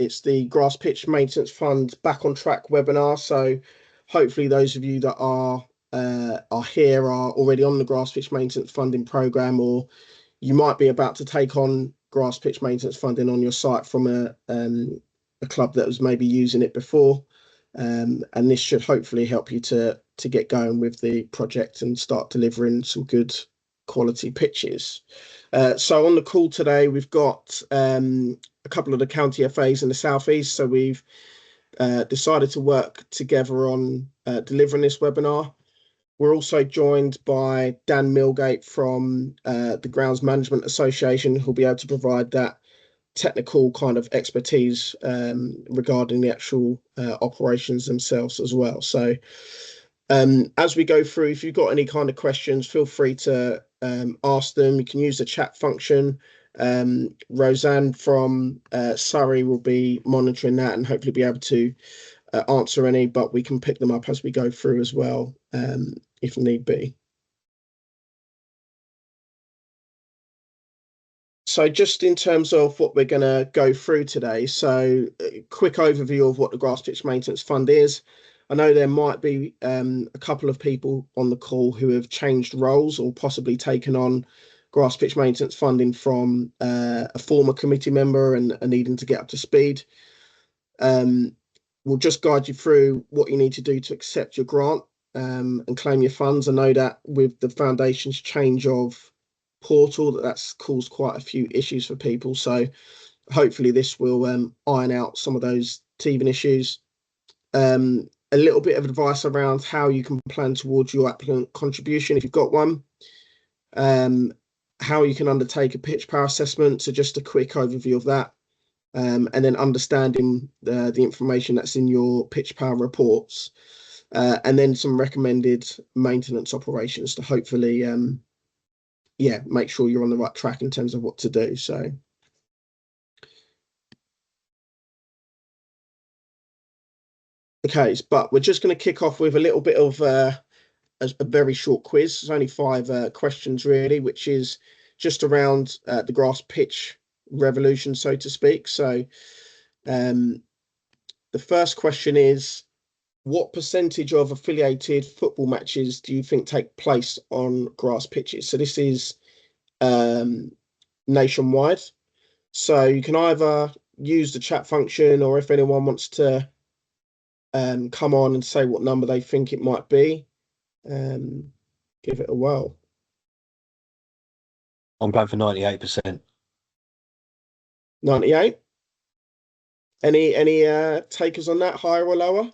It's the Grass Pitch Maintenance Fund Back on Track webinar. So hopefully those of you that are here are already on the Grass Pitch Maintenance Funding Programme, or you might be about to take on Grass Pitch Maintenance Funding on your site from a club that was maybe using it before. And this should hopefully help you to get going with the project and start delivering some good quality pitches. So on the call today, we've got a couple of the county FAs in the southeast. So we've decided to work together on delivering this webinar. We're also joined by Dan Milgate from the Grounds Management Association, who'll be able to provide that technical kind of expertise regarding the actual operations themselves as well. So as we go through, if you've got any kind of questions, feel free to ask them. You can use the chat function. Roseanne from Surrey will be monitoring that and hopefully be able to answer any, but we can pick them up as we go through as well, if need be. So just in terms of what we're going to go through today, so a quick overview of what the Grass Pitch Maintenance Fund is. I know there might be a couple of people on the call who have changed roles or possibly taken on Grass Pitch Maintenance funding from a former committee member and needing to get up to speed. We'll just guide you through what you need to do to accept your grant and claim your funds. I know that with the foundation's change of portal, that's caused quite a few issues for people. So hopefully this will iron out some of those teething issues. A little bit of advice around how you can plan towards your applicant contribution if you've got one. How you can undertake a pitch power assessment. So just a quick overview of that. And then understanding the information that's in your pitch power reports. And then some recommended maintenance operations to hopefully make sure you're on the right track in terms of what to do. So okay, but we're just going to kick off with a little bit of a very short quiz. There's only 5 questions really, which is just around the grass pitch revolution, so to speak. So the first question is, what percentage of affiliated football matches do you think take place on grass pitches? So this is nationwide. So you can either use the chat function, or if anyone wants to come on and say what number they think it might be, give it a whirl. I'm going for 98%. 98? Any takers on that, higher or lower?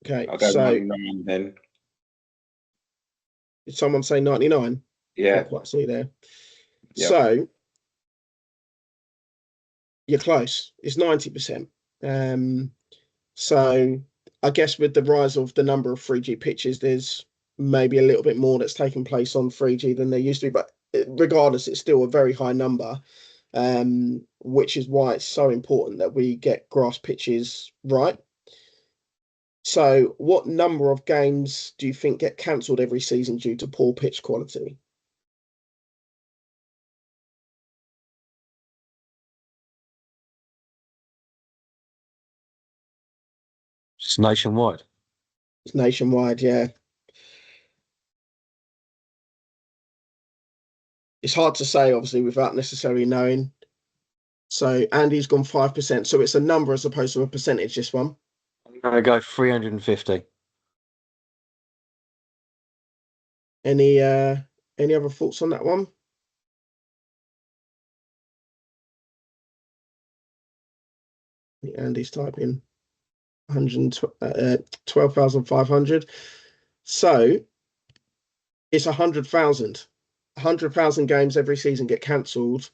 Okay, I'll go so 99 then. did someone say 99? Yeah. Can't quite see there. Yep. So you're close. It's 90%. So I guess with the rise of the number of 3G pitches, there's maybe a little bit more that's taken place on 3G than there used to be. But regardless, it's still a very high number, which is why it's so important that we get grass pitches right. So what number of games do you think get cancelled every season due to poor pitch quality? It's nationwide. It's nationwide, yeah. It's hard to say, obviously, without necessarily knowing. So Andy's gone 5%. So it's a number as opposed to a percentage, this one. I'm going to go 350. Any other thoughts on that one? Andy's typing 12,500. So it's 100,000. 100,000 games every season get cancelled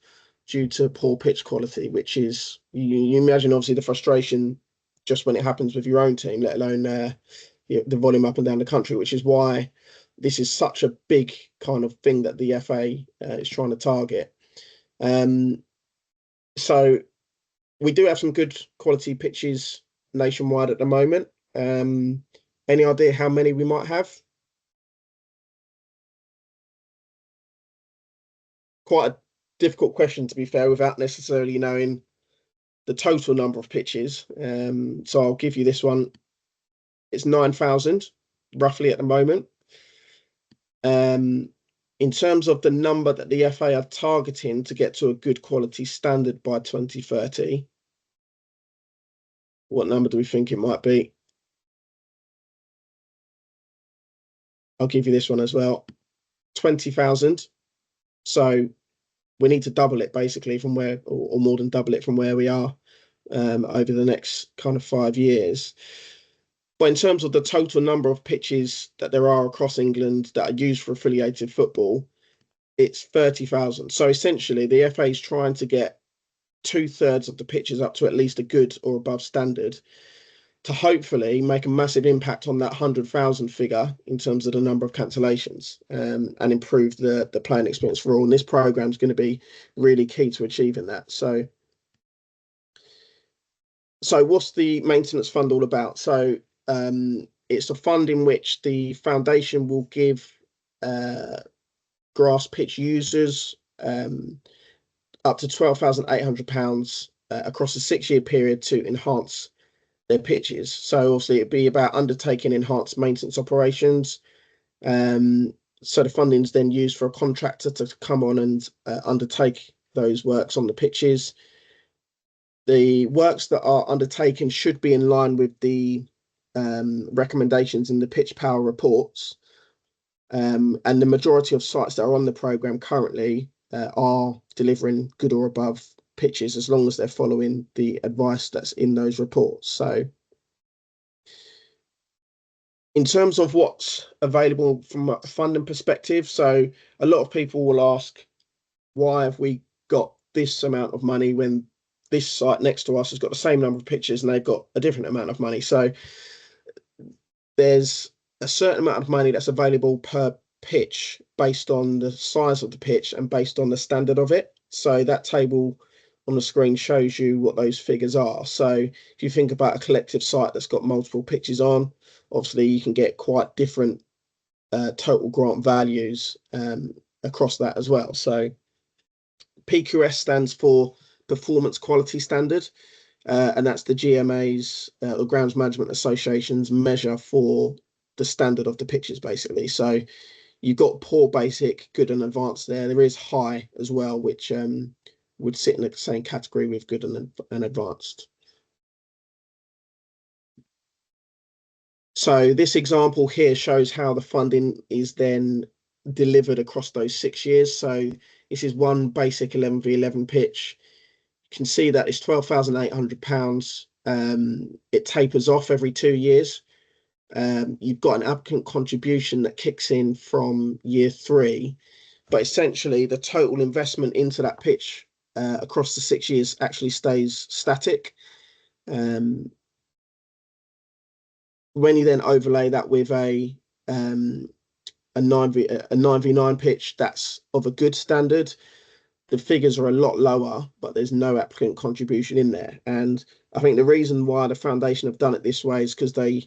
due to poor pitch quality, which is, you imagine obviously the frustration just when it happens with your own team, let alone the volume up and down the country, which is why this is such a big kind of thing that the FA is trying to target. So we do have some good quality pitches nationwide at the moment. Any idea how many we might have? Quite a difficult question, to be fair, without necessarily knowing the total number of pitches. So I'll give you this one. It's 9,000 roughly at the moment. In terms of the number that the FA are targeting to get to a good quality standard by 2030, what number do we think it might be? I'll give you this one as well. 20,000. So we need to double it basically from where, or more than double it from where we are over the next kind of 5 years. But in terms of the total number of pitches that there are across England that are used for affiliated football, it's 30,000. So essentially, the FA is trying to get 2/3 of the pitches up to at least a good or above standard to hopefully make a massive impact on that 100,000 figure in terms of the number of cancellations and improve the playing experience for all. And this program is going to be really key to achieving that. So what's the maintenance fund all about? So it's a fund in which the foundation will give grass pitch users up to £12,800 across a 6-year period to enhance their pitches. So obviously it'd be about undertaking enhanced maintenance operations. So the funding is then used for a contractor to come on and undertake those works on the pitches. The works that are undertaken should be in line with the recommendations in the pitch power reports. And the majority of sites that are on the programme currently are delivering good or above pitches as long as they're following the advice that's in those reports. So in terms of what's available from a funding perspective, so a lot of people will ask, why have we got this amount of money when this site next to us has got the same number of pitches and they've got a different amount of money? So there's a certain amount of money that's available per pitch based on the size of the pitch and based on the standard of it. So that table on the screen shows you what those figures are. So if you think about a collective site that's got multiple pitches on, obviously you can get quite different total grant values across that as well. So PQS stands for Performance Quality Standard, and that's the GMA's, or Grounds Management Association's measure for the standard of the pitches, basically. So you've got poor, basic, good and advanced there. There is high as well, which would sit in the same category with good and advanced. So this example here shows how the funding is then delivered across those 6 years. So this is one basic 11v11 pitch. You can see that it's £12,800. It tapers off every 2 years. You've got an applicant contribution that kicks in from year 3, but essentially the total investment into that pitch across the 6 years actually stays static. When you then overlay that with a 9v9 pitch that's of a good standard, the figures are a lot lower, but there's no applicant contribution in there. And I think the reason why the foundation have done it this way is because they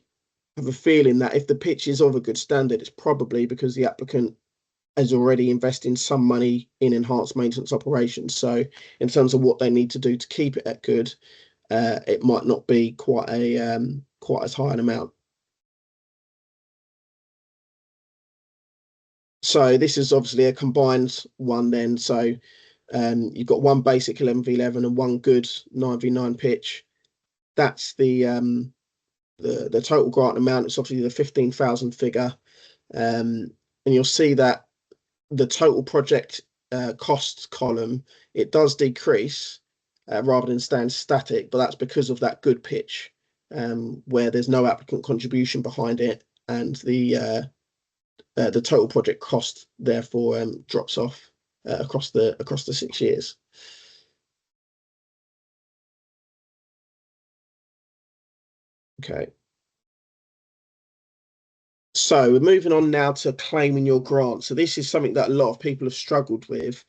have a feeling that if the pitch is of a good standard, it's probably because the applicant is already investing some money in enhanced maintenance operations. So in terms of what they need to do to keep it at good, it might not be quite as high an amount. So this is obviously a combined one then. So you've got one basic 11v11 and one good 9v9 pitch. That's the total grant amount. It's obviously the 15,000 figure. And you'll see that the total project costs column, it does decrease rather than staying static, but that's because of that good pitch where there's no applicant contribution behind it, and the total project cost therefore drops off across the 6 years. Okay. So we're moving on now to claiming your grant. So this is something that a lot of people have struggled with.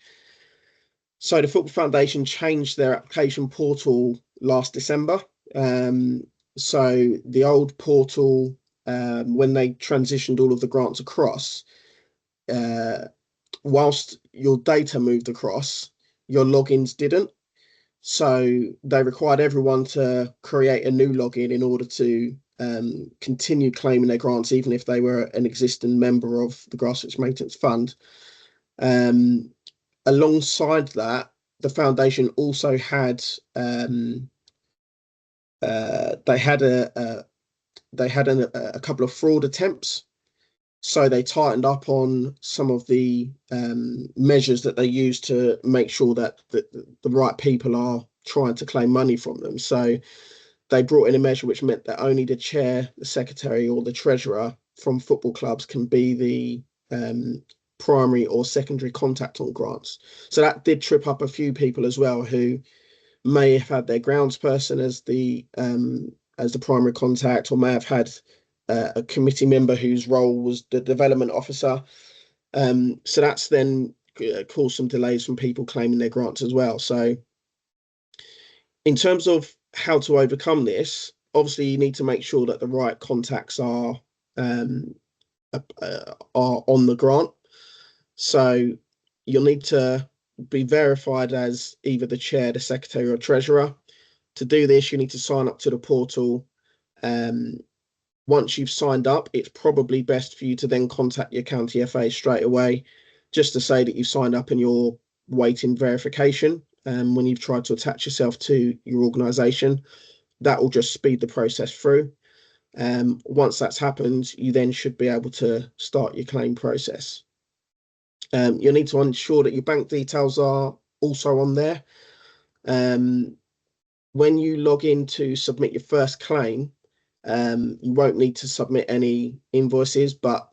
So the Football Foundation changed their application portal last December. So the old portal, when they transitioned all of the grants across, whilst your data moved across, your logins didn't. So they required everyone to create a new login in order to continue claiming their grants, even if they were an existing member of the Grassroots Maintenance Fund. Alongside that, the foundation also had they had a couple of fraud attempts. So they tightened up on some of the measures that they use to make sure that the right people are trying to claim money from them. So they brought in a measure which meant that only the chair, the secretary, or the treasurer from football clubs can be the primary or secondary contact on grants. So that did trip up a few people as well, who may have had their grounds person as the primary contact, or may have had a committee member whose role was the development officer. So that's then caused some delays from people claiming their grants as well. So in terms of how to overcome this, obviously you need to make sure that the right contacts are on the grant. So you'll need to be verified as either the chair, the secretary, or treasurer. To do this, you need to sign up to the portal. Once you've signed up, it's probably best for you to then contact your county FA straight away, just to say that you've signed up and you're waiting verification. When you've tried to attach yourself to your organisation, that will just speed the process through. Once that's happened, you then should be able to start your claim process. You'll need to ensure that your bank details are also on there. When you log in to submit your first claim, you won't need to submit any invoices, but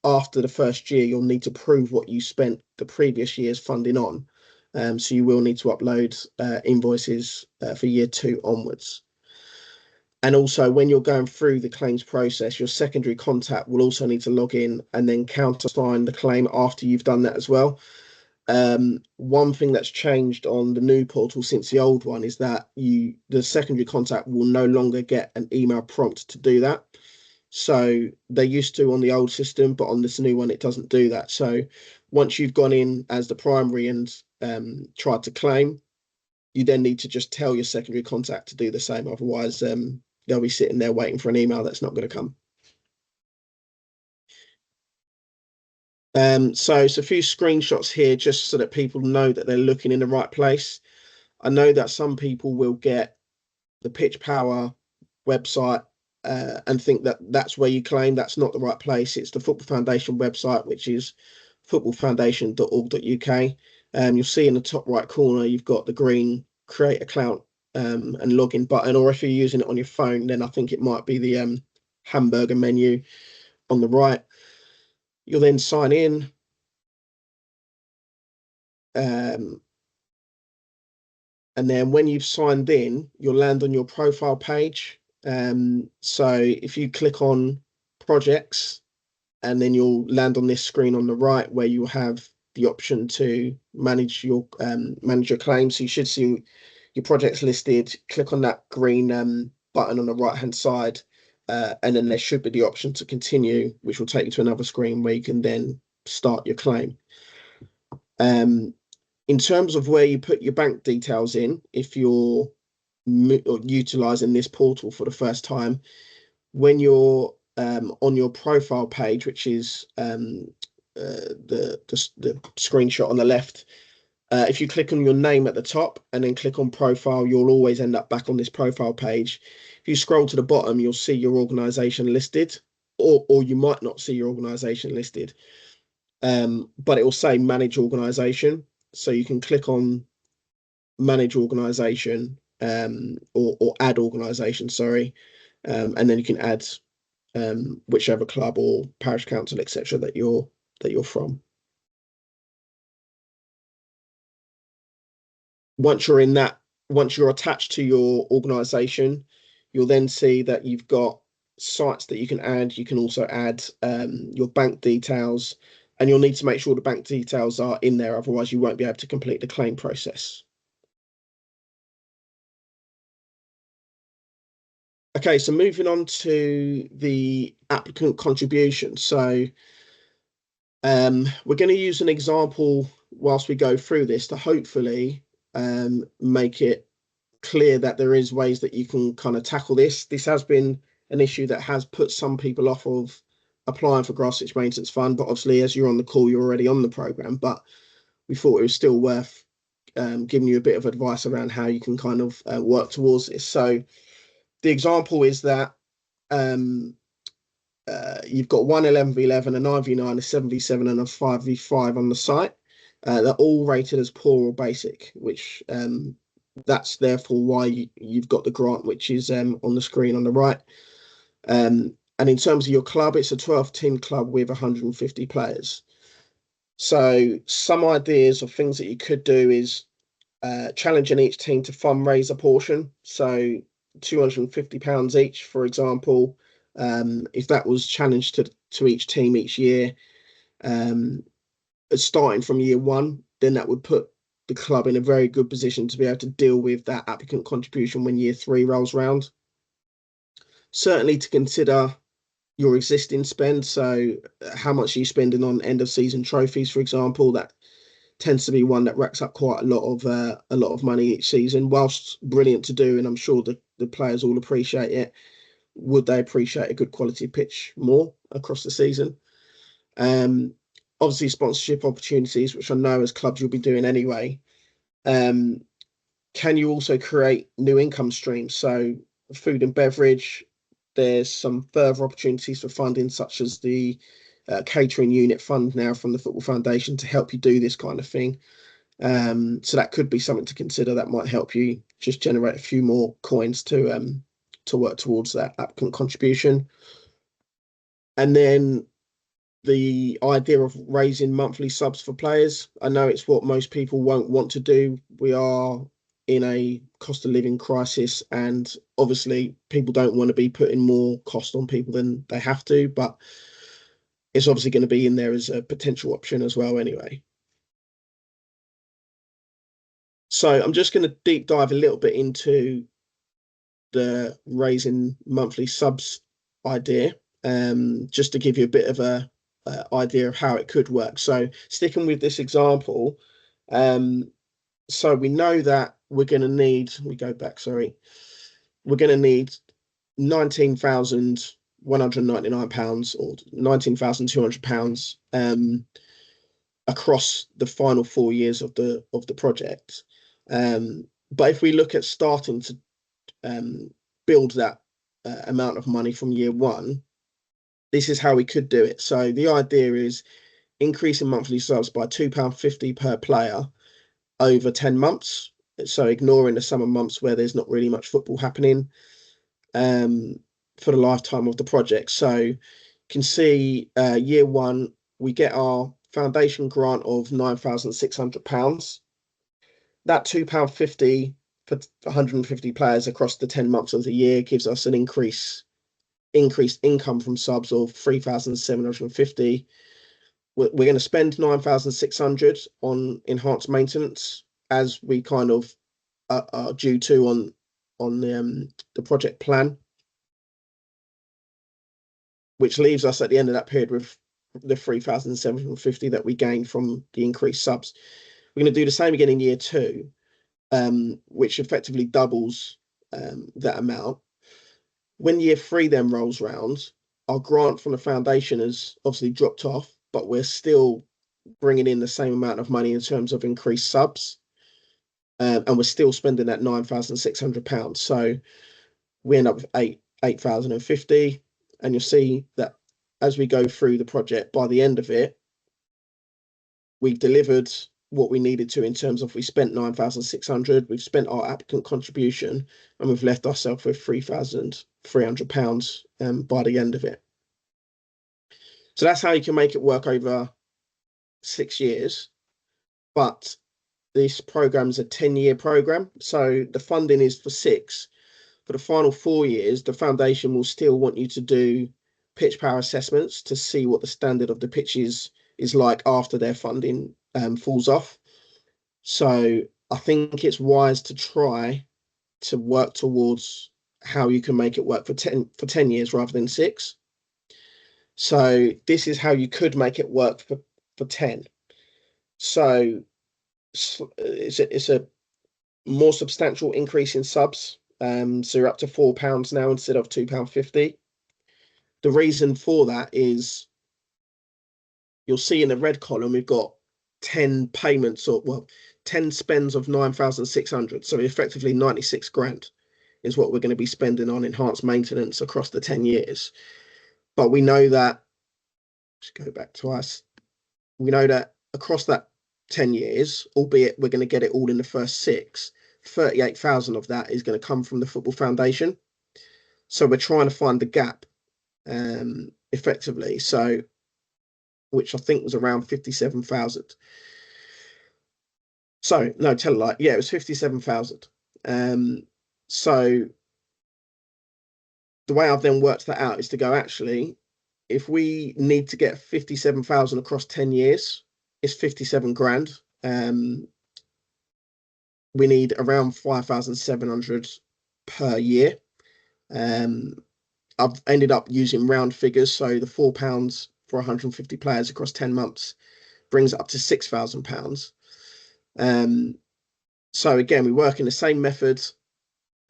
after the first year, you'll need to prove what you spent the previous year's funding on. So you will need to upload invoices for year 2 onwards. And also, when you're going through the claims process, your secondary contact will also need to log in and then countersign the claim after you've done that as well. One thing that's changed on the new portal since the old one is that the secondary contact will no longer get an email prompt to do that. So they used to on the old system, but on this new one, it doesn't do that. So once you've gone in as the primary and tried to claim, you then need to just tell your secondary contact to do the same. Otherwise, they'll be sitting there waiting for an email that's not going to come. So it's a few screenshots here just so that people know that they're looking in the right place. I know that some people will get the Pitch Power website and think that that's where you claim. That's not the right place. It's the Football Foundation website, which is footballfoundation.org.uk. You'll see in the top right corner, you've got the green create account and login button, or if you're using it on your phone, then I think it might be the hamburger menu on the right. You'll then sign in. And then when you've signed in, you'll land on your profile page. So if you click on projects, and then you'll land on this screen on the right where you have the option to manage your claims. So you should see your projects listed. Click on that green button on the right hand side, and then there should be the option to continue, which will take you to another screen where you can then start your claim. In terms of where you put your bank details in, if you're utilizing this portal for the first time, when you're on your profile page, which is the screenshot on the left, if you click on your name at the top and then click on profile, you'll always end up back on this profile page. If you scroll to the bottom, you'll see your organization listed, or you might not see your organization listed, but it will say manage organization. So you can click on manage organization or add organization, sorry, and then you can add whichever club or parish council, etc., that you're from. Once you're attached to your organization, you'll then see that you've got sites that you can add. You can also add your bank details, and you'll need to make sure the bank details are in there, otherwise you won't be able to complete the claim process. Okay, so moving on to the applicant contribution. So we're going to use an example whilst we go through this to hopefully make it clear that there is ways that you can kind of tackle this. This has been an issue that has put some people off of applying for Grass Switch Maintenance Fund, but obviously as you're on the call, you're already on the programme, but we thought it was still worth giving you a bit of advice around how you can kind of work towards this. So the example is that you've got one 11v11, a 9v9, a 7v7 and a 5v5 on the site. They're all rated as poor or basic, which that's therefore why you've got the grant, which is on the screen on the right. And in terms of your club, it's a 12-team club with 150 players. So some ideas of things that you could do is challenging each team to fundraise a portion. So £250 each, for example, if that was challenged to each team each year, starting from year one, then that would put the club in a very good position to be able to deal with that applicant contribution when year 3 rolls round. Certainly to consider your existing spend. So how much are you spending on end of season trophies, for example? That tends to be one that racks up quite a lot of money each season. Whilst brilliant to do, and I'm sure the players all appreciate it, would they appreciate a good quality pitch more across the season? Obviously sponsorship opportunities, which I know as clubs you'll be doing anyway. Can you also create new income streams? So food and beverage, there's some further opportunities for funding, such as the catering unit fund now from the Football Foundation to help you do this kind of thing. So that could be something to consider. That might help you just generate a few more coins to work towards that applicant contribution. And then the idea of raising monthly subs for players. I know it's what most people won't want to do. We are in a cost of living crisis, and obviously people don't want to be putting more cost on people than they have to, but it's obviously going to be in there as a potential option as well anyway. So I'm just going to deep dive a little bit into the raising monthly subs idea, just to give you a bit of a idea of how it could work. So sticking with this example, so we know that we're going to need, we're going to need £19,199 or £19,200 across the final 4 years of the project. But if we look at starting to build that amount of money from year one, this is how we could do it. So the idea is increasing monthly subs by £2.50 per player over 10 months. So ignoring the summer months where there's not really much football happening, for the lifetime of the project. So you can see year one, we get our foundation grant of £9,600. That £2.50 for 150 players across the 10 months of the year gives us an increased income from subs of 3,750. We're going to spend 9,600 on enhanced maintenance, as we kind of are due to on the project plan, which leaves us at the end of that period with the 3,750 that we gain from the increased subs. We're going to do the same again in year 2, which effectively doubles that amount. When year 3 then rolls round, our grant from the foundation has obviously dropped off, but we're still bringing in the same amount of money in terms of increased subs, and we're still spending that £9,600. So we end up with 8,050, and you'll see that as we go through the project, by the end of it, we've delivered what we needed to in terms of we spent 9,600, we've spent our applicant contribution, and we've left ourselves with £3,300 by the end of it. So that's how you can make it work over 6 years. But this program is a 10-year program, so the funding is for 6. For the final 4 years, the foundation will still want you to do pitch power assessments to see what the standard of the pitch is like after their funding falls off. So I think it's wise to try to work towards how you can make it work for 10 years rather than 6. So this is how you could make it work for 10. So it's a more substantial increase in subs. So you're up to £4 now instead of £2.50. The reason for that is you'll see in the red column we've got 10 payments, or well, 10 spends of 9,600. So effectively 96 grand is what we're going to be spending on enhanced maintenance across the 10 years. But we know that, let's go back to us. We know that across that 10 years, albeit we're going to get it all in the first 6, 38,000 of that is going to come from the Football Foundation. So we're trying to find the gap effectively. So, which I think was around 57,000. So no, tell a lie. Yeah, it was 57,000. So the way I've then worked that out is to go, actually, if we need to get 57,000 across 10 years, it's 57 grand. We need around 5,700 per year. I've ended up using round figures, so the £4 for 150 players across 10 months brings it up to £6,000. So again, we work in the same method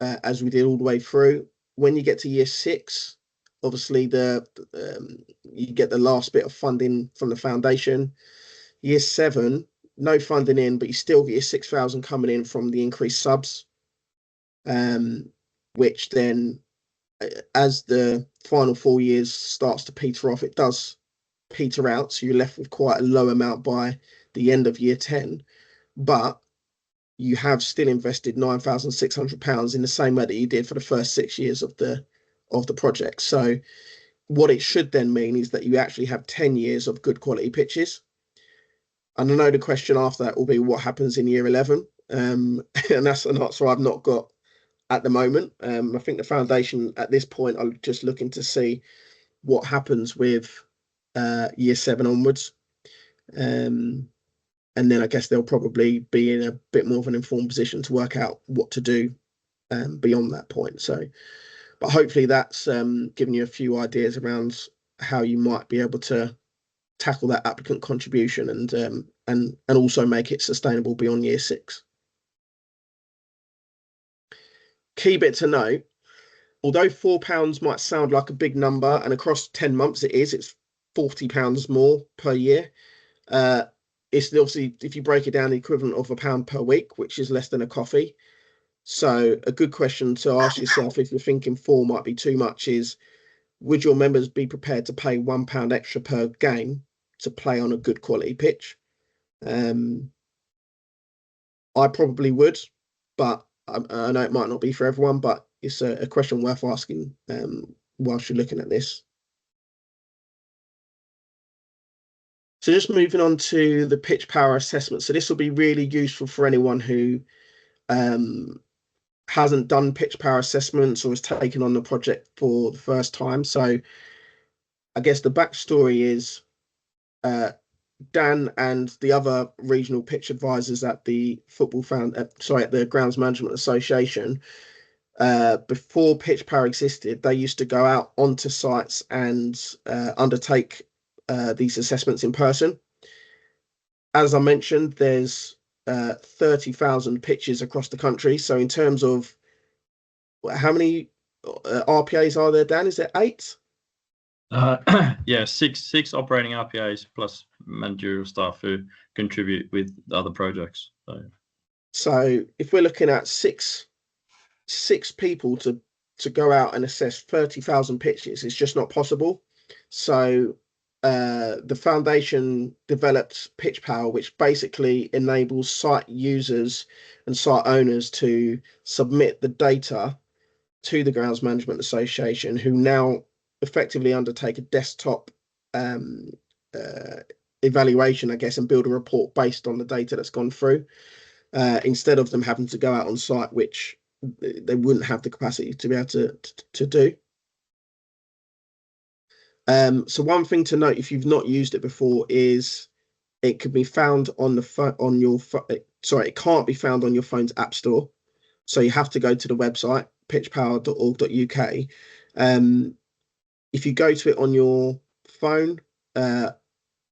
as we did all the way through. When you get to year 6, obviously you get the last bit of funding from the foundation. Year 7, no funding in, but you still get your 6,000 coming in from the increased subs, which then, as the final 4 years starts to peter off, it does peter out. So you're left with quite a low amount by the end of year 10, but you have still invested £9,600 in the same way that you did for the first 6 years of the project. So what it should then mean is that you actually have 10 years of good quality pitches. And I know the question after that will be what happens in year 11. And that's an answer I've not got at the moment. I think the foundation at this point are just looking to see what happens with year 7 onwards. And then I guess they'll probably be in a bit more of an informed position to work out what to do beyond that point. So, but hopefully that's given you a few ideas around how you might be able to tackle that applicant contribution and also make it sustainable beyond year 6. Key bit to note, although £4 might sound like a big number, and across 10 months it's £40 more per year. It's obviously, if you break it down, the equivalent of £1 per week, which is less than a coffee. So a good question to ask yourself, if you're thinking 4 might be too much, is would your members be prepared to pay £1 extra per game to play on a good quality pitch? I probably would, but I know it might not be for everyone, but it's a question worth asking whilst you're looking at this. So just moving on to the pitch power assessment. So this will be really useful for anyone who hasn't done pitch power assessments or has taken on the project for the first time. So I guess the backstory is Dan and the other regional pitch advisors at the at the Grounds Management Association, before pitch power existed, they used to go out onto sites and undertake these assessments in person. As I mentioned, there's 30,000 pitches across the country. So in terms of how many RPAs are there, Dan? Is there 8? Yeah, six operating RPAs plus managerial staff who contribute with other projects. So if we're looking at six people to go out and assess 30,000 pitches, it's just not possible. So the foundation developed Pitch Power, which basically enables site users and site owners to submit the data to the Grounds Management Association, who now effectively undertake a desktop evaluation, I guess, and build a report based on the data that's gone through, instead of them having to go out on site, which they wouldn't have the capacity to be able to do. So one thing to note, if you've not used it before, is it can be found on it can't be found on your phone's app store. So you have to go to the website pitchpower.org.uk. If you go to it on your phone,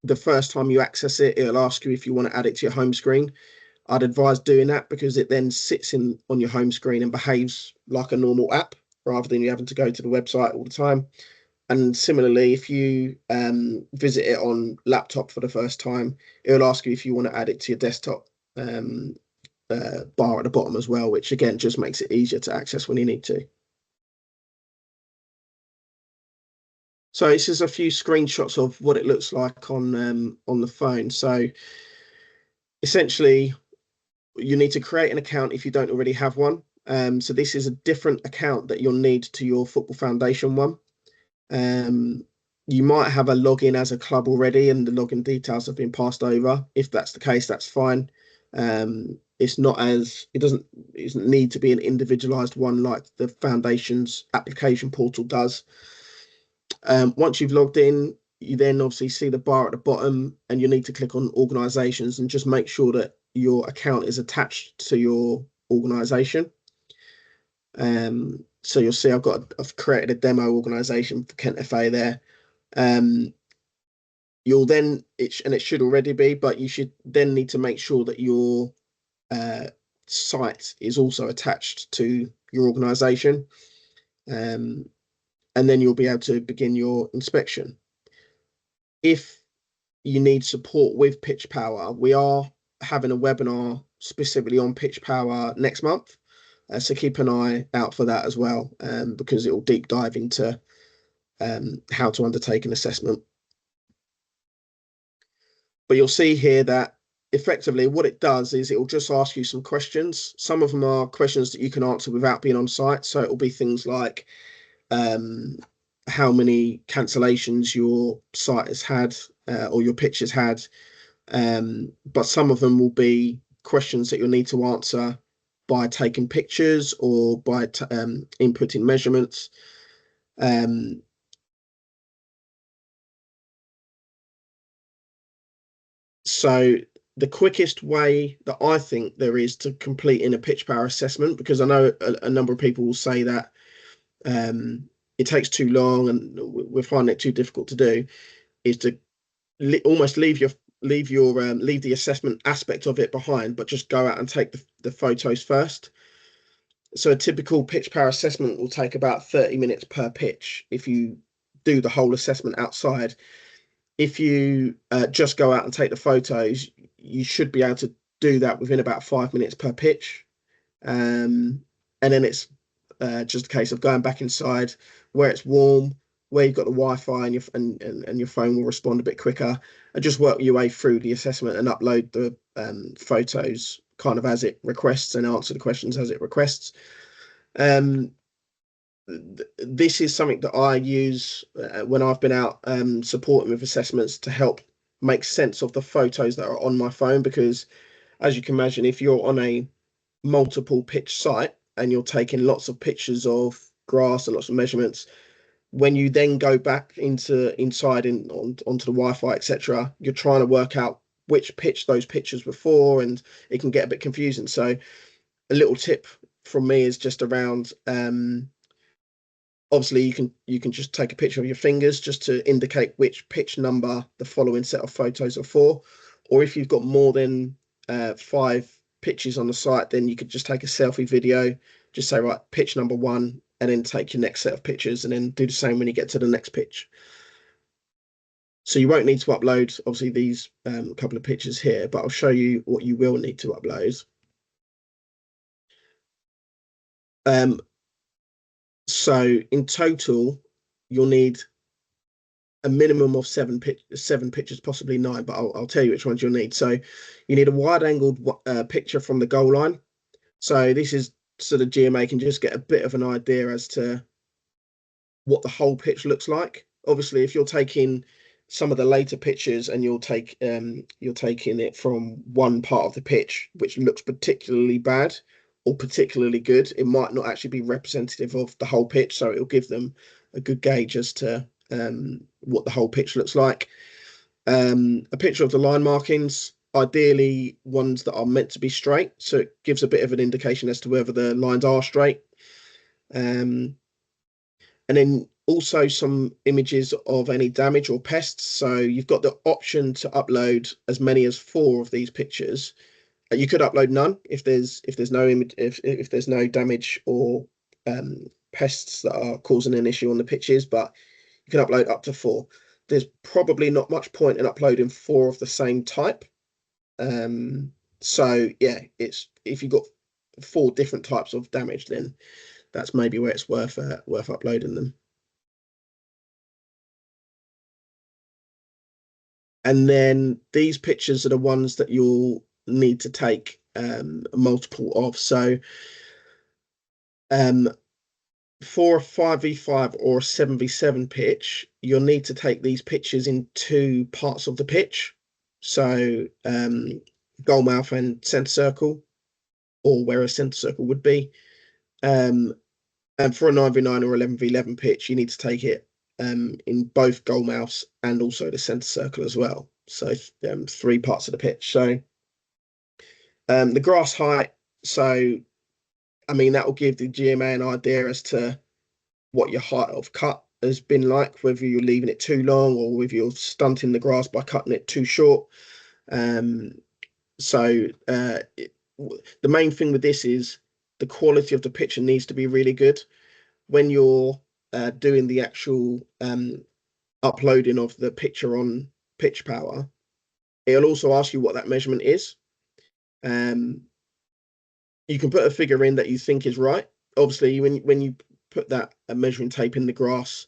the first time you access it, it'll ask you if you want to add it to your home screen. I'd advise doing that because it then sits on your home screen and behaves like a normal app rather than you having to go to the website all the time. And similarly, if you visit it on laptop for the first time, it'll ask you if you want to add it to your desktop bar at the bottom as well, which again just makes it easier to access when you need to. So this is a few screenshots of what it looks like on the phone. So essentially, you need to create an account if you don't already have one. So this is a different account that you'll need to your Football Foundation one. You might have a login as a club already and the login details have been passed over. If that's the case, that's fine. It doesn't need to be an individualized one like the foundation's application portal does. Once you've logged in, you then obviously see the bar at the bottom and you need to click on organizations and just make sure that your account is attached to your organization. So you'll see I've created a demo organization for Kent FA there. You'll then, it should already be, but you should then need to make sure that your site is also attached to your organization. And then you'll be able to begin your inspection. If you need support with Pitch Power, we are having a webinar specifically on Pitch Power next month. So keep an eye out for that as well, because it will deep dive into how to undertake an assessment. But you'll see here that effectively what it does is it will just ask you some questions. Some of them are questions that you can answer without being on site. So it will be things like how many cancellations your site has had or your pitch has had. But some of them will be questions that you'll need to answer by taking pictures or by inputting measurements. So the quickest way that I think there is to completing a Pitch Power assessment, because I know a number of people will say that it takes too long and we're finding it too difficult to do, is to almost leave the assessment aspect of it behind, but just go out and take the photos first. So a typical Pitch Power assessment will take about 30 minutes per pitch if you do the whole assessment outside. If you just go out and take the photos, you should be able to do that within about 5 minutes per pitch. And then it's just a case of going back inside where it's warm, where you've got the Wi-Fi and your phone will respond a bit quicker, and just work your way through the assessment and upload the photos kind of as it requests and answer the questions as it requests. This is something that I use when I've been out supporting with assessments to help make sense of the photos that are on my phone, because as you can imagine, if you're on a multiple pitch site and you're taking lots of pictures of grass and lots of measurements, when you then go back onto the Wi-Fi, etc., you're trying to work out which pitch those pictures were for, and it can get a bit confusing. So a little tip from me is just around obviously you can just take a picture of your fingers just to indicate which pitch number the following set of photos are for, or if you've got more than 5 pitches on the site, then you could just take a selfie video, just say, right, pitch number 1, and then take your next set of pictures and then do the same when you get to the next pitch. So you won't need to upload obviously these couple of pictures here, but I'll show you what you will need to upload. So in total, you'll need a minimum of 7 pictures, possibly 9, but I'll tell you which ones you'll need. So you need a wide-angled picture from the goal line. So this is so the GMA can just get a bit of an idea as to what the whole pitch looks like. Obviously, if you're taking some of the later pictures and you're taking it from one part of the pitch which looks particularly bad or particularly good, it might not actually be representative of the whole pitch. So it'll give them a good gauge as to what the whole pitch looks like. A picture of the line markings, ideally ones that are meant to be straight, so it gives a bit of an indication as to whether the lines are straight. And then also some images of any damage or pests. So you've got the option to upload as many as 4 of these pictures. You could upload none if there's no image, if there's no damage or pests that are causing an issue on the pictures, but you can upload up to 4. There's probably not much point in uploading 4 of the same type. So yeah, it's if you've got 4 different types of damage, then that's maybe where it's worth uploading them. And then these pictures are the ones that you'll need to take multiple of. So for a 5v5 or a 7v7 pitch, you'll need to take these pictures in 2 parts of the pitch. So goal mouth and centre circle, or where a centre circle would be. And for a 9v9 or 11v11 pitch, you need to take it in both goal mouths and also the centre circle as well. So 3 parts of the pitch. So the grass height, so I mean, that will give the GMA an idea as to what your height of cut has been like, whether you're leaving it too long or whether you're stunting the grass by cutting it too short. So the main thing with this is the quality of the picture needs to be really good. When you're doing the actual uploading of the picture on Pitch Power, it'll also ask you what that measurement is. You can put a figure in that you think is right. Obviously, when you put that measuring tape in the grass,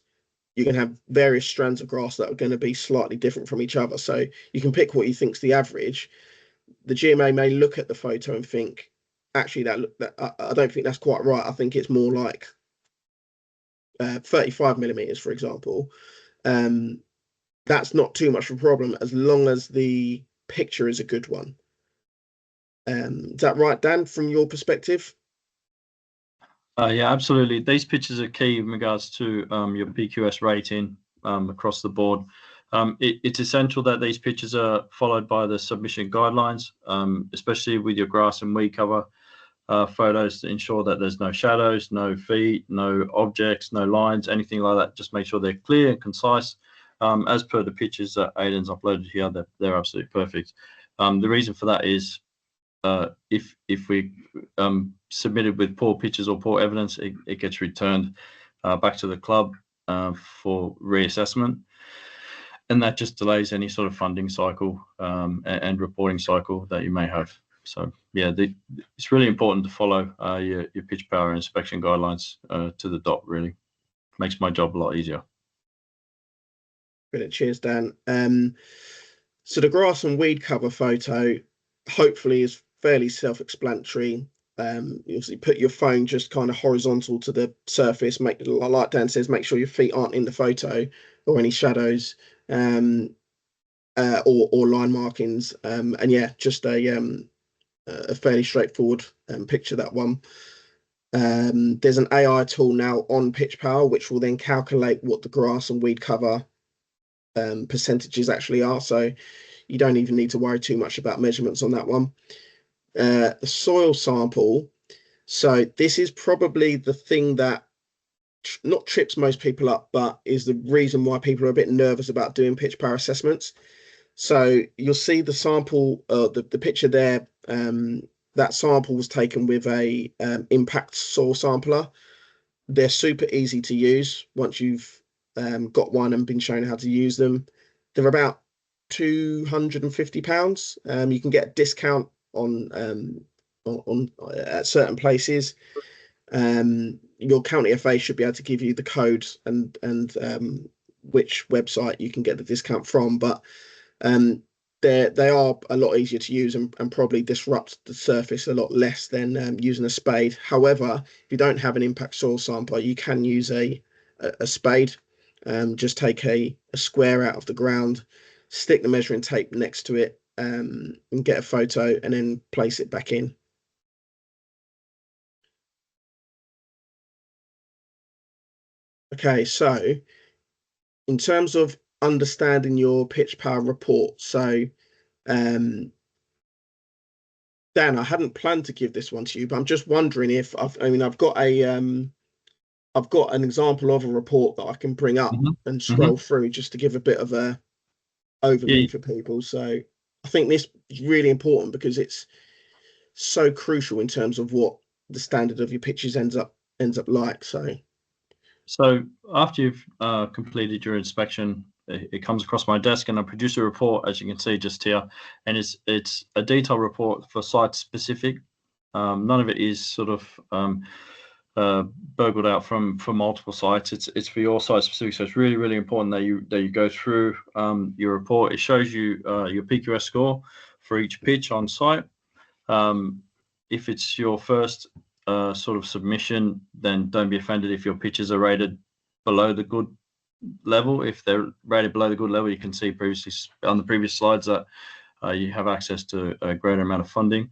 you can have various strands of grass that are going to be slightly different from each other. So you can pick what you think's the average. The GMA may look at the photo and think, actually, that I don't think that's quite right. I think it's more like 35 millimeters, for example. That's not too much of a problem as long as the picture is a good one. Is that right, Dan, from your perspective? Yeah, absolutely. These pictures are key in regards to your PQS rating across the board. It's essential that these pictures are followed by the submission guidelines, especially with your grass and weed cover photos, to ensure that there's no shadows, no feet, no objects, no lines, anything like that. Just make sure they're clear and concise. As per the pictures that Aidan's uploaded here, they're absolutely perfect. The reason for that is if we submitted with poor pictures or poor evidence, it gets returned back to the club for reassessment, and that just delays any sort of funding cycle and reporting cycle that you may have. So yeah, it's really important to follow your Pitch Power inspection guidelines to the dot. Really makes my job a lot easier. Brilliant. Cheers, Dan. So the grass and weed cover photo hopefully is fairly self-explanatory. You obviously put your phone just kind of horizontal to the surface, like Dan says, make sure your feet aren't in the photo or any shadows or line markings. And yeah, just a fairly straightforward picture, that one. There's an AI tool now on Pitch Power which will then calculate what the grass and weed cover percentages actually are, so you don't even need to worry too much about measurements on that one. The soil sample, so this is probably the thing that not trips most people up, but is the reason why people are a bit nervous about doing Pitch Power assessments. So you'll see the sample, the picture there, that sample was taken with a impact soil sampler. They're super easy to use once you've got one and been shown how to use them. They're about £250. You can get a discount on at certain places. Your county FA should be able to give you the code and which website you can get the discount from, but they are a lot easier to use and probably disrupt the surface a lot less than using a spade. However, if you don't have an impact soil sampler, you can use a spade. Just take a square out of the ground, stick the measuring tape next to it, and get a photo and then place it back in. Okay, so in terms of understanding your Pitch Power report, so Dan, I hadn't planned to give this one to you, but I'm just wondering if I've got a I've got an example of a report that I can bring up and scroll through just to give a bit of a overview for people. So I think this is really important because it's so crucial in terms of what the standard of your pitches ends up like. So after you've completed your inspection, it comes across my desk, and I produce a report, as you can see just here, and it's a detailed report for site specific. None of it is sort of burgled out from multiple sites. It's for your site specific. So it's really, really important that you go through your report. It shows you your PQS score for each pitch on site. If it's your first sort of submission, then don't be offended if your pitches are rated below the good level. If they're rated below the good level, you can see previously on the previous slides that you have access to a greater amount of funding,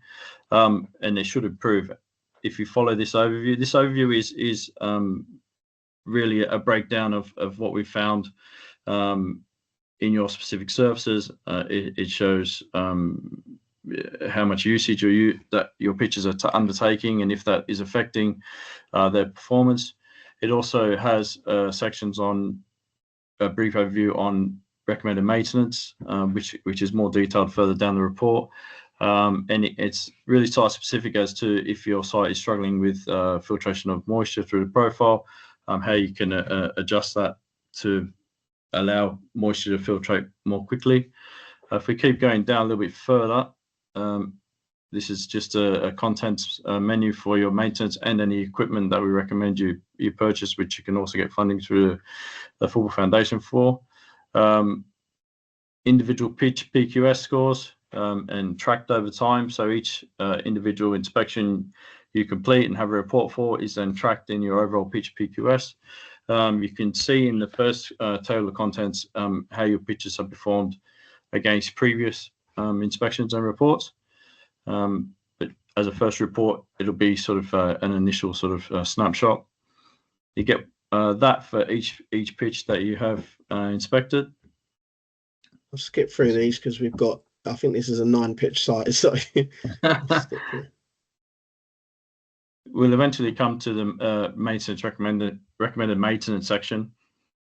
and it should improve if you follow this overview. This overview is really a breakdown of what we found in your specific services. It shows how much usage that your pitches are undertaking, and if that is affecting their performance. It also has sections on a brief overview on recommended maintenance, which is more detailed further down the report. And it's really site specific as to if your site is struggling with filtration of moisture through the profile, how you can adjust that to allow moisture to filtrate more quickly. If we keep going down a little bit further, this is just a contents menu for your maintenance and any equipment that we recommend you purchase, which you can also get funding through the Football Foundation for. Individual pitch PQS scores and tracked over time. So each individual inspection you complete and have a report for is then tracked in your overall pitch PQS. You can see in the first table of contents how your pitches have performed against previous inspections and reports. But as a first report, it'll be sort of an initial sort of snapshot. You get that for each pitch that you have inspected. I'll skip through these because we've got, I think this is a 9-pitch site, so We'll eventually come to the maintenance recommended maintenance section.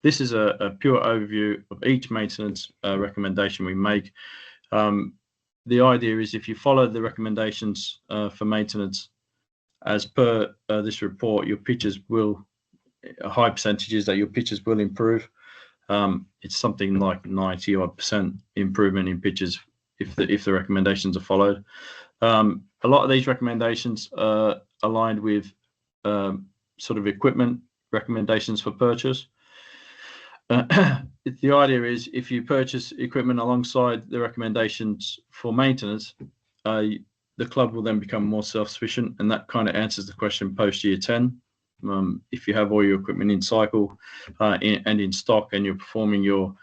This is a pure overview of each maintenance recommendation we make. The idea is if you follow the recommendations for maintenance as per this report, your pitches will, high percentages that your pitches will improve. It's something like 90% improvement in pitches if the recommendations are followed. A lot of these recommendations are aligned with sort of equipment recommendations for purchase. The idea is if you purchase equipment alongside the recommendations for maintenance, the club will then become more self-sufficient, and that kind of answers the question post year 10. If you have all your equipment in cycle and in stock, and you're performing your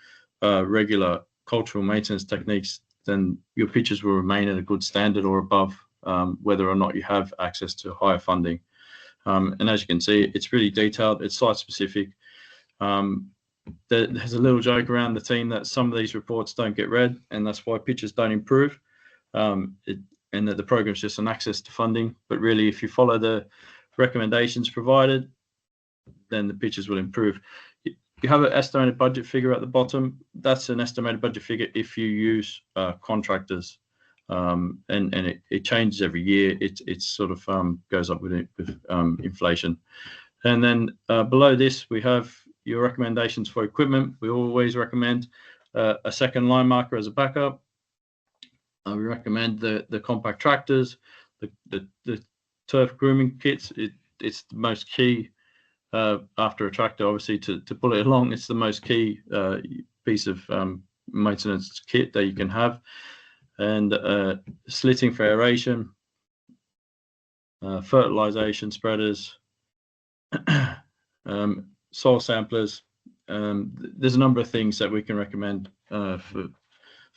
regular cultural maintenance techniques, then your pitches will remain at a good standard or above, whether or not you have access to higher funding. And as you can see, it's really detailed. It's site specific. There's a little joke around the team that some of these reports don't get read, and that's why pitches don't improve, and that the program's just an access to funding. But really, if you follow the recommendations provided, then the pitches will improve. You have an estimated budget figure at the bottom. That's an estimated budget figure if you use contractors, and it changes every year. It sort of goes up with inflation. And then below this, we have your recommendations for equipment. We always recommend a second line marker as a backup. We recommend the compact tractors, the turf grooming kits. It's the most key after a tractor, obviously, to pull it along. It's the most key piece of maintenance kit that you can have. And slitting for aeration, fertilization spreaders, soil samplers. There's a number of things that we can recommend for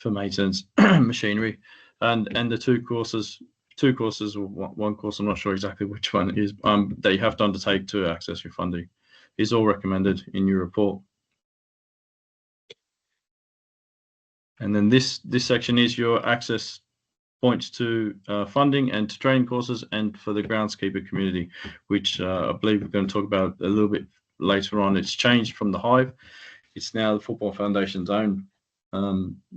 maintenance machinery, and the two courses or one course, I'm not sure exactly which one it is, that you have to undertake to access your funding is all recommended in your report. And then this section is your access points to funding and to training courses, and for the groundskeeper community, which I believe we're going to talk about a little bit later on. It's changed from the Hive. It's now the Football Foundation's own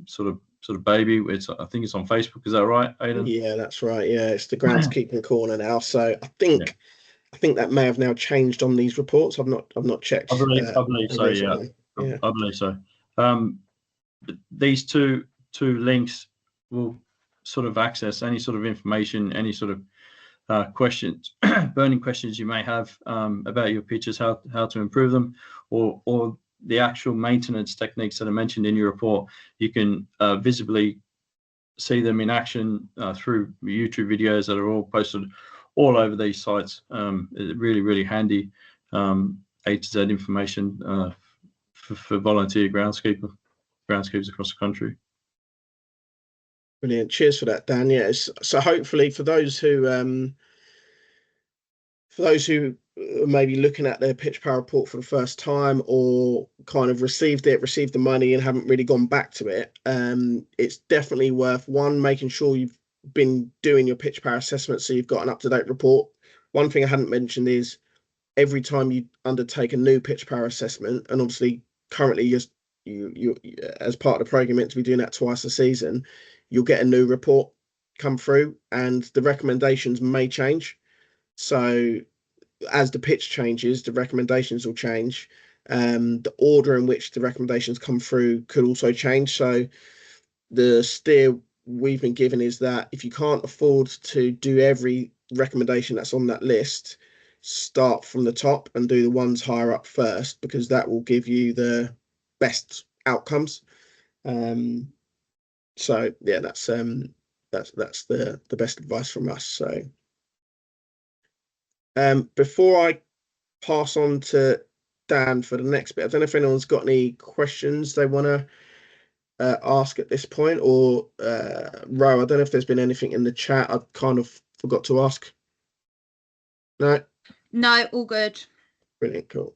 sort of baby. I think it's on Facebook. Is that right, Aidan? Yeah, that's right. Yeah, it's the groundskeeping corner now. So I think that may have now changed on these reports. I've not checked. I believe so. Yeah. I believe so. These two links will sort of access any sort of information, any sort of questions, burning questions you may have about your pitches, how to improve them, or the actual maintenance techniques that are mentioned in your report. You can visibly see them in action through YouTube videos that are all posted all over these sites. Really, really handy A to Z information for volunteer groundskeepers across the country. Brilliant. Cheers for that, Dan. Yes. So hopefully for those who are maybe looking at their pitch power report for the first time, or kind of received the money and haven't really gone back to it, it's definitely worth making sure you've been doing your pitch power assessment so you've got an up-to-date report. One thing I hadn't mentioned is every time you undertake a new pitch power assessment, and obviously currently you as part of the program meant to be doing that twice a season, you'll get a new report come through and the recommendations may change. So as the pitch changes, the recommendations will change. The order in which the recommendations come through could also change. So the steer we've been given is that if you can't afford to do every recommendation that's on that list, start from the top and do the ones higher up first, because that will give you the best outcomes. So yeah, that's the best advice from us. So before I pass on to Dan for the next bit, I don't know if anyone's got any questions they want to ask at this point, or Ro, I don't know if there's been anything in the chat I kind of forgot to ask. No, all good. Brilliant, cool.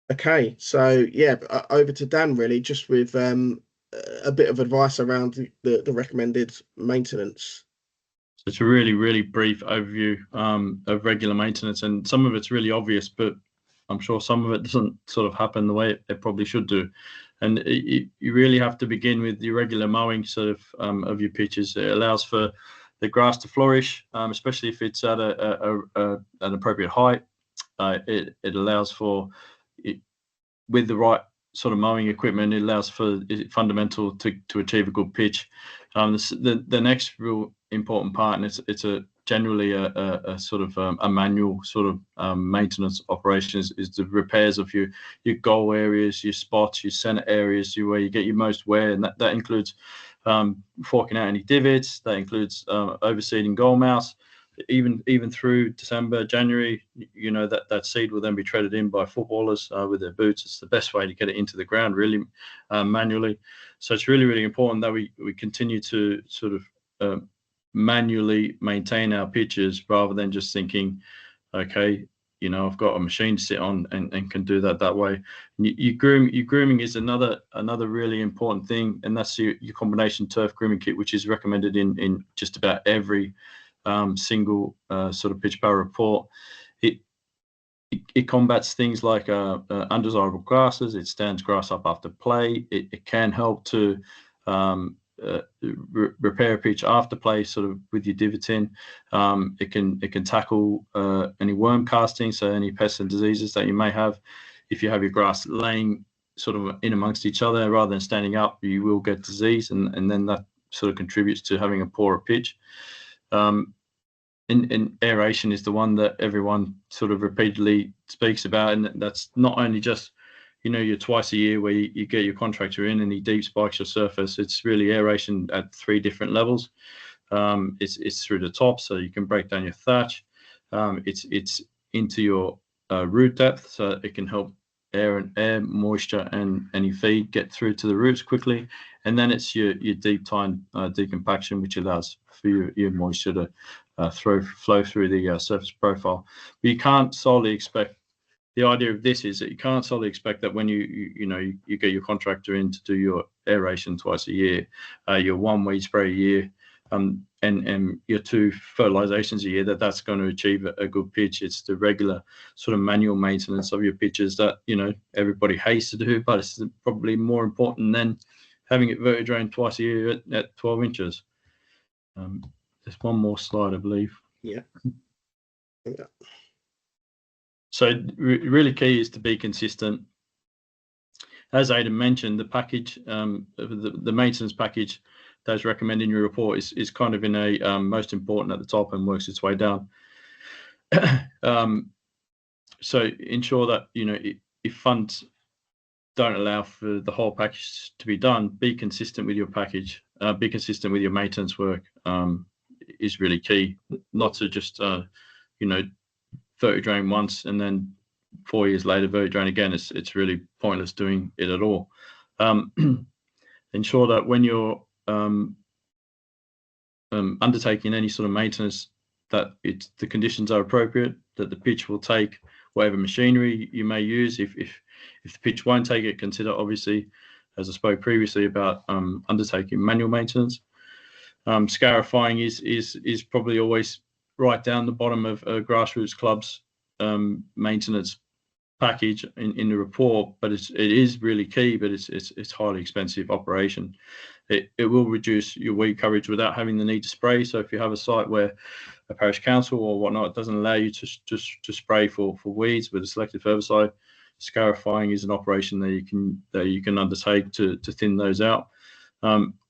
Okay, so yeah, over to Dan really, just with a bit of advice around the recommended maintenance. So it's a really, really brief overview of regular maintenance, and some of it's really obvious, but I'm sure some of it doesn't sort of happen the way it probably should do. And you really have to begin with the regular mowing sort of your pitches. It allows for the grass to flourish, especially if it's at an appropriate height. It allows for with the right sort of mowing equipment, it allows for fundamental to achieve a good pitch. The next real important part, and it's generally a sort of a manual sort of maintenance operation, is the repairs of your goal areas, your spots, your center areas, where you get your most wear, and that includes forking out any divots. That includes overseeding goal mouths. Even through December, January, you know, that seed will then be treaded in by footballers with their boots. It's the best way to get it into the ground, really, manually. So it's really, really important that we continue to sort of manually maintain our pitches, rather than just thinking, okay, you know, I've got a machine to sit on and can do that way. Your grooming is another really important thing, and that's your combination turf grooming kit, which is recommended in just about every single sort of pitch power report. It combats things like undesirable grasses. It stands grass up after play. It can help to repair a pitch after play, sort of with your divoting. It can tackle any worm casting, so any pests and diseases that you may have. If you have your grass laying sort of in amongst each other rather than standing up, you will get disease, and then that sort of contributes to having a poorer pitch. And aeration is the one that everyone sort of repeatedly speaks about, and that's not only just, you know, your twice a year where you get your contractor in and he deep spikes your surface. It's really aeration at 3 different levels. It's through the top, so you can break down your thatch. It's into your root depth, so it can help air, moisture, and any feed get through to the roots quickly. And then it's your deep tine decompaction, which allows for your moisture to flow through the surface profile. But you can't solely expect the idea of this is that you can't solely expect that when you get your contractor in to do your aeration twice a year, your 1 weed spray a year, and your 2 fertilizations a year, that's going to achieve a good pitch. It's the regular sort of manual maintenance of your pitches that everybody hates to do, but it's probably more important than having it vertidrained twice a year at 12 inches. There's one more slide, I believe. Yeah. So really key is to be consistent. As Aidan mentioned, the package, the maintenance package that's recommended in your report is kind of in a most important at the top and works its way down. So ensure that if funds don't allow for the whole package to be done, be consistent with your package, be consistent with your maintenance work is really key. Not to just vertidrain once and then 4 years later vertidrain again. It's really pointless doing it at all. Ensure that when you're undertaking any sort of maintenance, that the conditions are appropriate, that the pitch will take whatever machinery you may use. If the pitch won't take it, consider, obviously, as I spoke previously about undertaking manual maintenance. Scarifying is probably always right down the bottom of a grassroots club's maintenance package in the report, but it is really key, but it's highly expensive operation. It will reduce your weed coverage without having the need to spray. So if you have a site where a parish council or whatnot doesn't allow you to spray for weeds with a selective herbicide, scarifying is an operation that you can undertake to thin those out.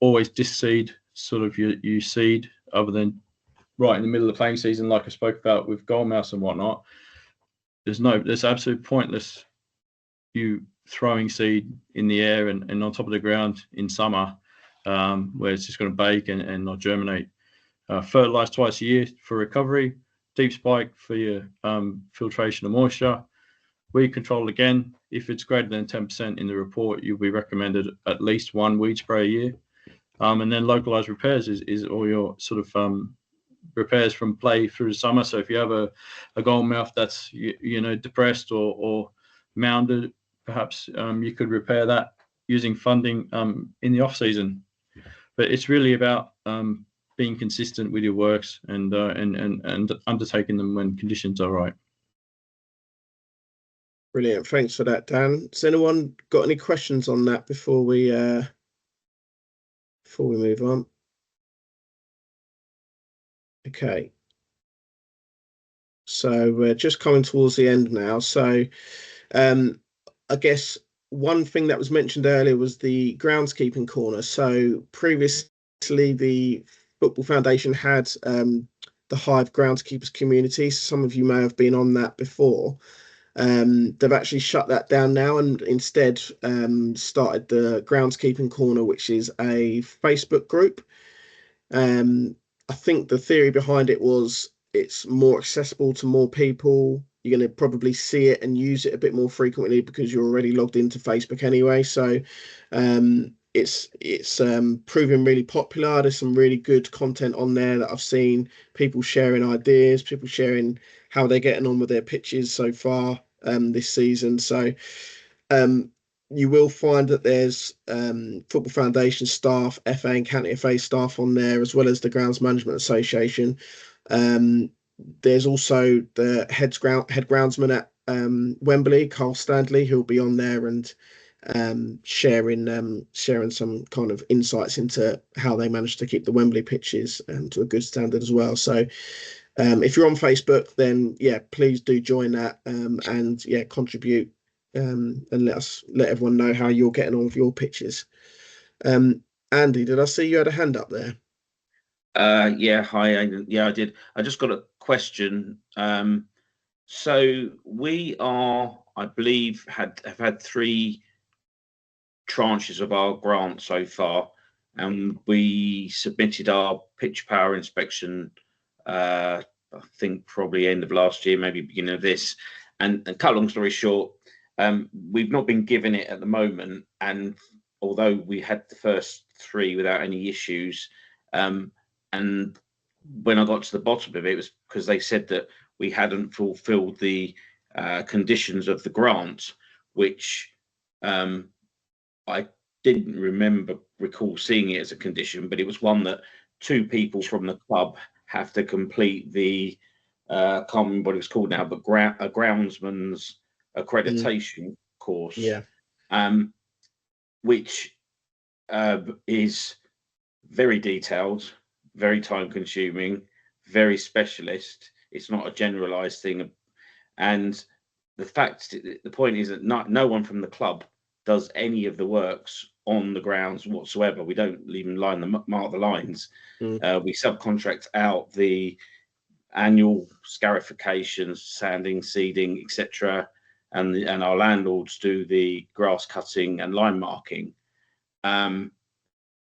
Always disc seed sort of your seed, other than right in the middle of the playing season, like I spoke about with gold mouse and whatnot. There's absolute pointless you throwing seed in the air and on top of the ground in summer, where it's just going to bake and not germinate. Fertilize twice a year for recovery, deep spike for your filtration of moisture. Weed control, again, if it's greater than 10% in the report, you'll be recommended at least 1 weed spray a year. And then localized repairs is all your sort of repairs from play through the summer. So if you have a goldmouth that's depressed or mounded, perhaps you could repair that using funding in the off season. But it's really about being consistent with your works and undertaking them when conditions are right. Brilliant. Thanks for that, Dan. Has anyone got any questions on that before we move on? Okay. So we're just coming towards the end now. So I guess one thing that was mentioned earlier was the groundskeeping corner. So previously the Football Foundation had the Hive groundskeepers community. Some of you may have been on that before. They've actually shut that down now and instead started the groundskeeping corner, which is a Facebook group. I think the theory behind it was it's more accessible to more people. You're going to probably see it and use it a bit more frequently because you're already logged into Facebook anyway. So it's proving really popular. There's some really good content on there that I've seen, people sharing ideas, people sharing how they're getting on with their pitches so far this season. So you will find that there's Football Foundation staff, FA and County FA staff on there, as well as the Grounds Management Association. There's also the head groundsman at Wembley, Carl Standley, who'll be on there and sharing some kind of insights into how they managed to keep the Wembley pitches to a good standard as well. So if you're on Facebook, then please do join that and contribute and let everyone know how you're getting on with your pitches. Andy, did I see you had a hand up there? Hi. I did. I just got a question. So we are, I believe, have had 3 tranches of our grant so far, and we submitted our pitch power inspection. I think probably end of last year, maybe beginning of this. And cut long story short, we've not been given it at the moment. And although we had the first 3 without any issues, and when I got to the bottom of it, it was because they said that we hadn't fulfilled the conditions of the grant, which I didn't recall seeing it as a condition, but it was one that 2 people from the club have to complete the can't remember what it's called now, but a groundsman's accreditation course. Yeah. Which is very detailed, very time consuming, very specialist. It's not a generalized thing. And the point is that no one from the club does any of the works on the grounds whatsoever. We don't even mark the lines. We subcontract out the annual scarifications, sanding, seeding, etc., and our landlords do the grass cutting and line marking.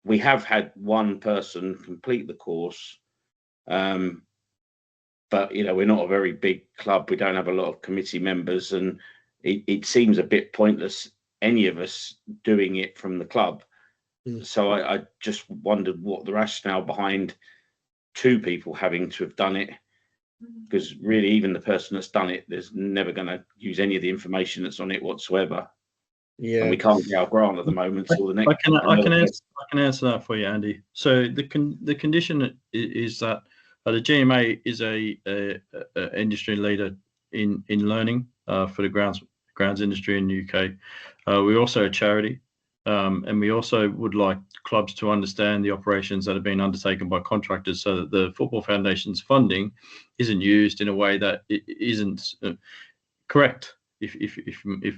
We have had one person complete the course, but we're not a very big club. We don't have a lot of committee members, and it seems a bit pointless, any of us doing it from the club. So I just wondered what the rationale behind 2 people having to have done it, because really even the person that's done it, there's never going to use any of the information that's on it whatsoever. Yeah, and we can't get our grant at the moment till the next. I can answer that for you, Andy. So the condition is that the GMA is a industry leader in learning for the grounds industry in the UK. We're also a charity, and we also would like clubs to understand the operations that have been undertaken by contractors, so that the Football Foundation's funding isn't used in a way that it isn't correct, if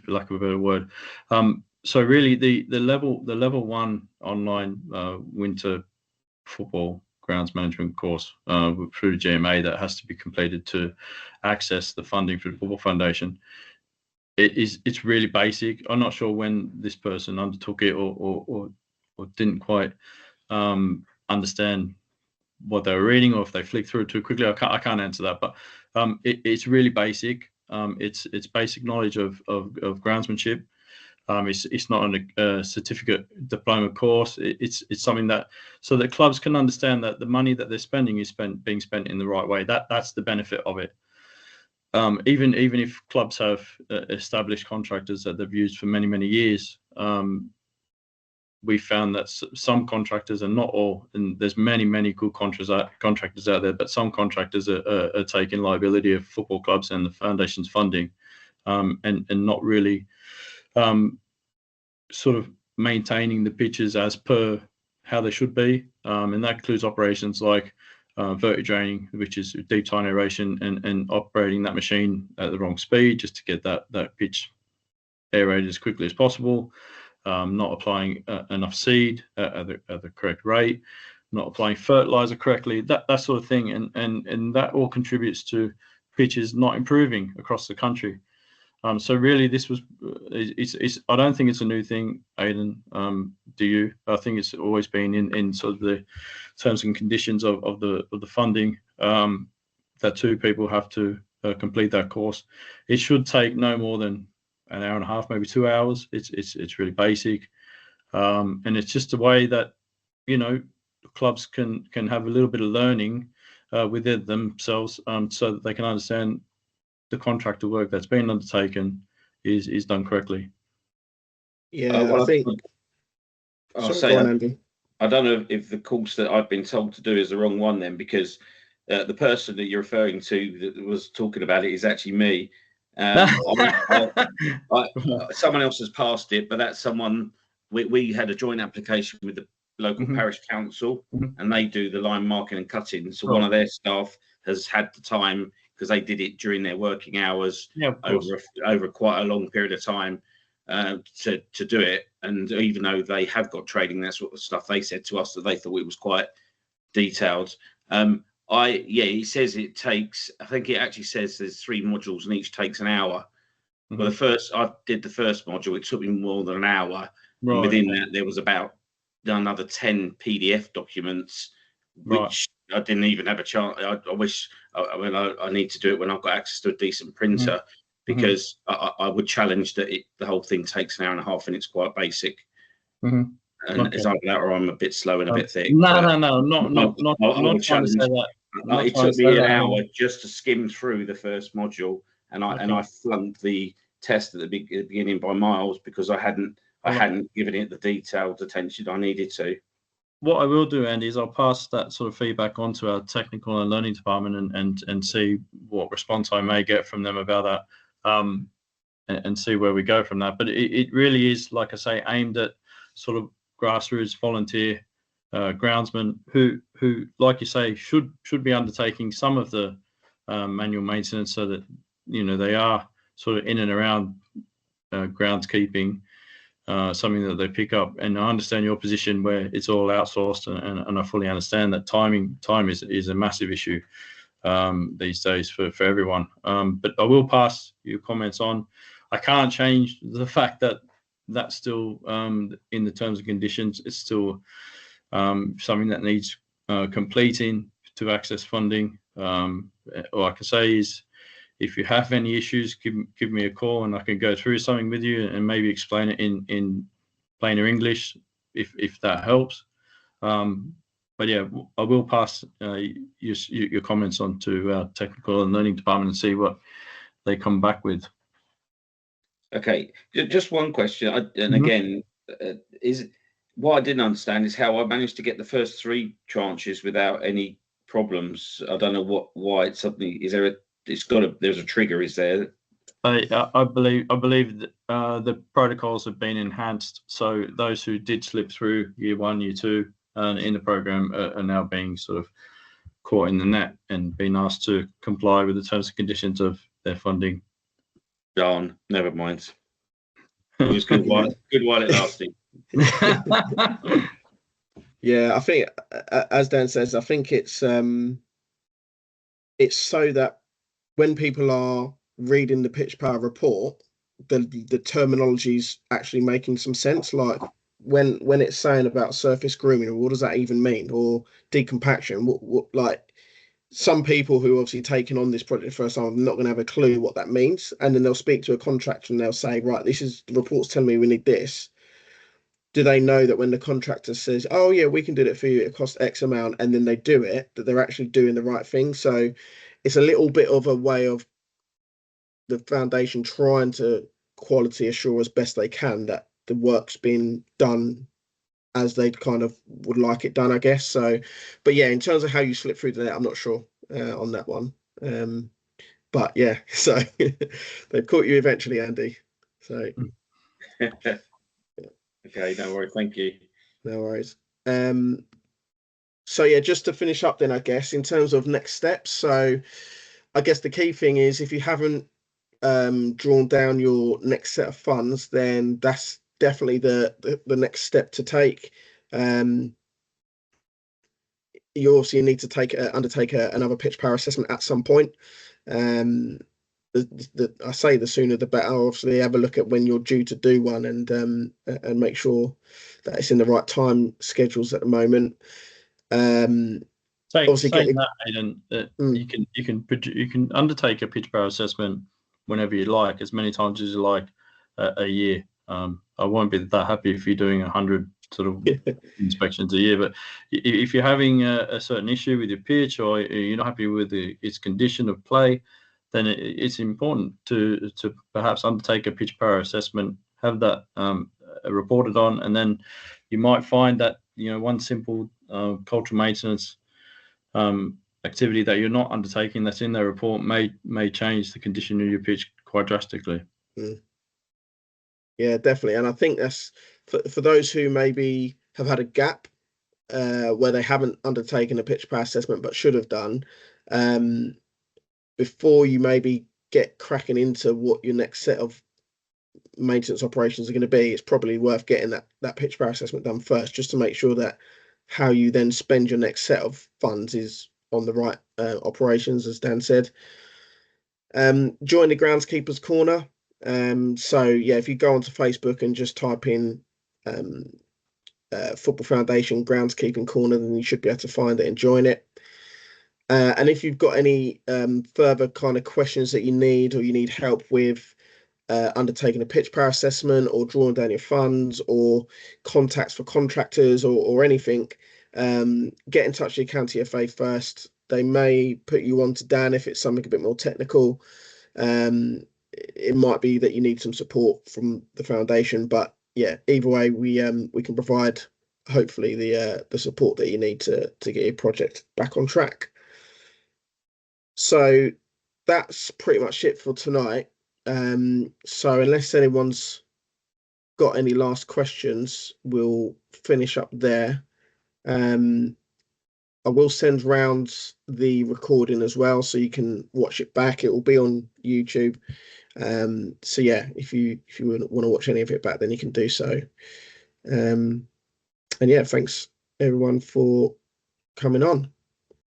for lack of a better word. So really, the level 1 online winter football grounds management course through the GMA that has to be completed to access the funding for the Football Foundation. It's really basic. I'm not sure when this person undertook it or didn't quite understand what they were reading, or if they flicked through it too quickly. I can't answer that, but it's really basic. It's basic knowledge of groundsmanship. It's not a certificate diploma course. It's something that, so that clubs can understand that the money that they're spending is being spent in the right way. That's the benefit of it. Even if clubs have established contractors that they've used for many years, we found that some contractors, and not all, and there's many good contractors out there, but some contractors are taking liability of football clubs and the foundation's funding, and not really sort of maintaining the pitches as per how they should be, and that includes operations like verti-draining, which is deep tine aeration, and operating that machine at the wrong speed just to get that pitch aerated as quickly as possible, not applying enough seed at the correct rate, not applying fertilizer correctly, that sort of thing, and that all contributes to pitches not improving across the country. So really, this was I don't think it's a new thing, Aidan. Do you? I think it's always been in sort of the terms and conditions of the funding, that 2 people have to complete that course. It should take no more than an hour and a half, maybe 2 hours. It's really basic, and it's just a way that clubs can have a little bit of learning within themselves, so that they can understand the contractor work that's been undertaken is done correctly. Yeah, well, I think. I don't know if the course that I've been told to do is the wrong one then, because the person that you're referring to that was talking about it is actually me. Someone else has passed it, but that's someone we had a joint application with the local parish council, and they do the line marking and cutting. So one of their staff has had the time, because they did it during their working hours, over quite a long period of time, to do it. And even though they have got training, that sort of stuff, they said to us that they thought it was quite detailed. He says it takes, I think it actually says there's 3 modules and each takes an hour. Well, I did the first module, it took me more than an hour. Right. And within that, there was about another 10 PDF documents, which I didn't even have a chance. I wish, I need to do it when I've got access to a decent printer, because I would challenge that the whole thing takes an hour and a half and it's quite basic. And it's either that or I'm a bit slow and a bit thick. No, not trying to say that. It took me an hour just to skim through the first module, and I flunked the test at the beginning by miles because I hadn't given it the detailed attention I needed to. What I will do, Andy, is I'll pass that sort of feedback on to our technical and learning department and see what response I may get from them about that, and see where we go from that. But it really is, like I say, aimed at sort of grassroots volunteer groundsmen who, like you say, should be undertaking some of the manual maintenance, so that they are sort of in and around groundskeeping. Something that they pick up. And I understand your position where it's all outsourced, and I fully understand that time is a massive issue these days for everyone. But I will pass your comments on. I can't change the fact that that's still in the terms and conditions. It's still something that needs completing to access funding. All I can say is, if you have any issues, give me a call and I can go through something with you and maybe explain it in plainer English if that helps. But yeah, I will pass your comments on to our technical and learning department and see what they come back with. Okay, just one question, and again, is what I didn't understand is how I managed to get the first 3 tranches without any problems. I don't know why it's suddenly. Is there there's a trigger, is there? I believe that the protocols have been enhanced, so those who did slip through year 1, year 2 in the program are now being sort of caught in the net and being asked to comply with the terms and conditions of their funding. Darn, never mind. It was good while it lasted. Yeah, I think, as Dan says, I think it's so that when people are reading the pitch power report, the terminology is actually making some sense. Like when it's saying about surface grooming, what does that even mean? Or decompaction? What like some people who are obviously taking on this project first time are not going to have a clue what that means, and then they'll speak to a contractor and they'll say, right, this is the report's telling me we need this. Do they know that when the contractor says, oh yeah, we can do it for you, it costs X amount, and then they do it, that they're actually doing the right thing? So it's a little bit of a way of the foundation trying to quality assure as best they can that the work's been done as they kind of would like it done, I guess. So, but yeah, in terms of how you slip through the net, I'm not sure on that one. But yeah, so they've caught you eventually, Andy. So okay, no worries. Thank you. No worries. So yeah, just to finish up then, I guess, in terms of next steps. So I guess the key thing is, if you haven't drawn down your next set of funds, then that's definitely the next step to take. You obviously need to undertake another pitch power assessment at some point. I say the sooner the better. Obviously, have a look at when you're due to do one, and make sure that it's in the right time schedules at the moment. Obviously, that, Aidan, you can undertake a pitch power assessment whenever you like, as many times as you like a year. I won't be that happy if you're doing 100 sort of inspections a year, but if you're having a certain issue with your pitch, or you're not happy with its condition of play, then it's important to perhaps undertake a pitch power assessment, have that reported on, and then you might find that one simple cultural maintenance activity that you're not undertaking that's in their report may change the condition of your pitch quite drastically. Yeah, definitely. And I think that's for those who maybe have had a gap where they haven't undertaken a pitch power assessment but should have done, before you maybe get cracking into what your next set of maintenance operations are going to be, it's probably worth getting that pitch power assessment done first, just to make sure that how you then spend your next set of funds is on the right operations, as Dan said. Join the Groundskeepers Corner. So yeah, if you go onto Facebook and just type in Football Foundation Groundskeeping Corner, then you should be able to find it and join it. And if you've got any further kind of questions that you need, or you need help with undertaking a pitch power assessment, or drawing down your funds, or contacts for contractors, or anything, get in touch with your county FA first. They may put you on to Dan if it's something a bit more technical. It might be that you need some support from the foundation, but yeah, either way, we can provide hopefully the support that you need to get your project back on track. So that's pretty much it for tonight. So unless anyone's got any last questions, we'll finish up there. I will send round the recording as well, so you can watch it back. It will be on YouTube. So yeah, if you want to watch any of it back, then you can do so. And yeah, thanks everyone for coming on.